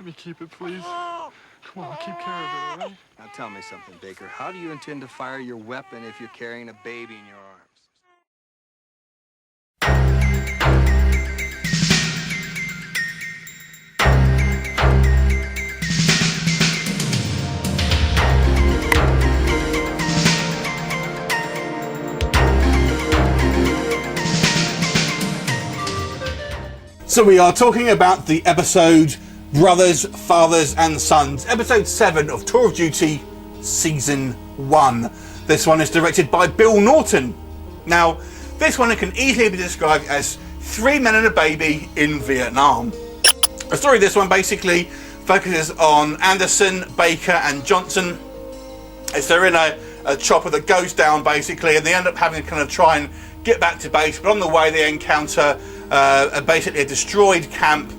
Let me keep it, please. Come on, keep care of it, all right? Now tell me something, Baker. How do you intend to fire your weapon if you're carrying a baby in your arms? So we are talking about the episode Brothers, Fathers and Sons, episode 7 of Tour of Duty Season 1. This one is directed by Bill Norton. Now, this one can easily be described as 3 men and a baby in Vietnam. The story of this one basically focuses on Anderson, Baker and Johnson as they're in a chopper that goes down basically, and they end up having to kind of try and get back to base, but on the way they encounter basically a destroyed camp,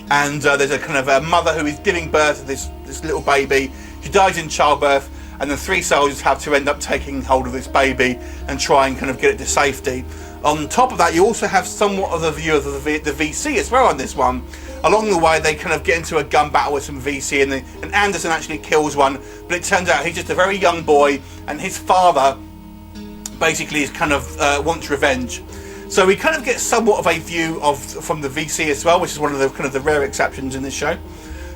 and there's a kind of a mother who is giving birth to this little baby. She dies in childbirth, and the 3 soldiers have to end up taking hold of this baby and try and kind of get it to safety. On top of that, you also have somewhat of a view of the VC as well on this one. Along the way, they kind of get into a gun battle with some VC, and Anderson actually kills one, but it turns out he's just a very young boy, and his father basically is kind of wants revenge. So we kind of get somewhat of a view from the VC as well, which is one of the kind of the rare exceptions in this show.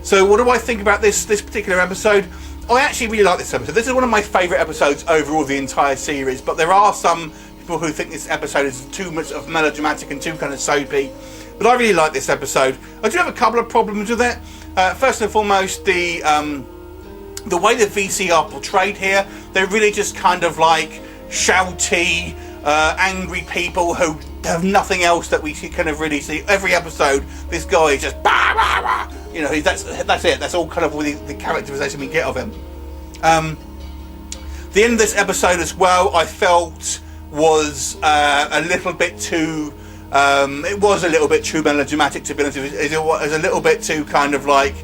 So what do I think about this particular episode? I actually really like this episode. This is one of my favourite episodes overall the entire series, but there are some people who think this episode is too much of melodramatic and too kind of soapy. But I really like this episode. I do have a couple of problems with it. First and foremost, the way the VC are portrayed here, they're really just kind of like shouty, angry people who have nothing else that we can kind of really see. Every episode, this guy is just bah, bah, bah. You know, that's it. That's all kind of the characterization we get of him. The end of this episode as well, I felt was a little bit too. It was a little bit too melodramatic, to be honest. It was a little bit too kind of like,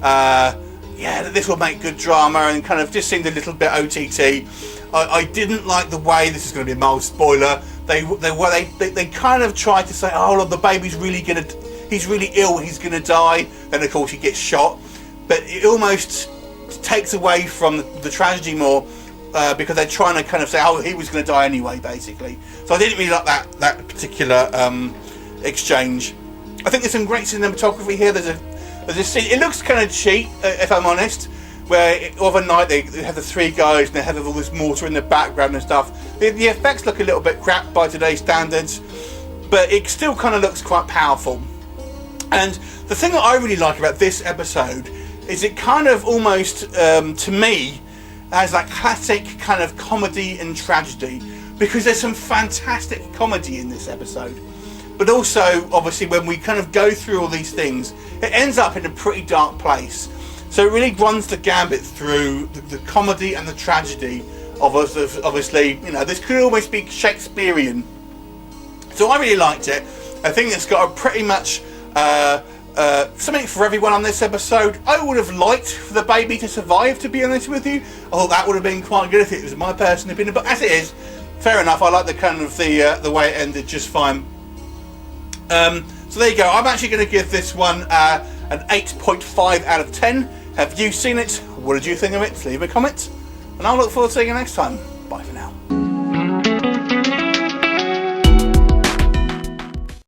yeah, this will make good drama, and kind of just seemed a little bit OTT. I didn't like the way, this is going to be a mild spoiler, they kind of tried to say, oh look, the baby's really he's really ill, he's going to die, then of course he gets shot, but it almost takes away from the tragedy more, because they're trying to kind of say, oh, he was going to die anyway, basically. So I didn't really like that particular exchange. I think there's some great cinematography here. There's a scene, it looks kind of cheap, if I'm honest, where overnight they have the 3 guys and they have all this mortar in the background and stuff. The effects look a little bit crap by today's standards, but it still kind of looks quite powerful. And the thing that I really like about this episode is it kind of almost, to me, has that classic kind of comedy and tragedy, because there's some fantastic comedy in this episode. But also, obviously, when we kind of go through all these things, it ends up in a pretty dark place. So it really runs the gambit through the comedy and the tragedy of obviously, you know, this could almost be Shakespearean. So I really liked it. I think it's got a pretty much something for everyone on this episode. I would have liked for the baby to survive, to be honest with you. I thought that would have been quite good if it was my personal opinion. But as it is, fair enough. I like the kind of the way it ended just fine. So there you go. I'm actually going to give this one an 8.5 out of 10. Have you seen it? What did you think of it? Leave a comment, and I'll look forward to seeing you next time.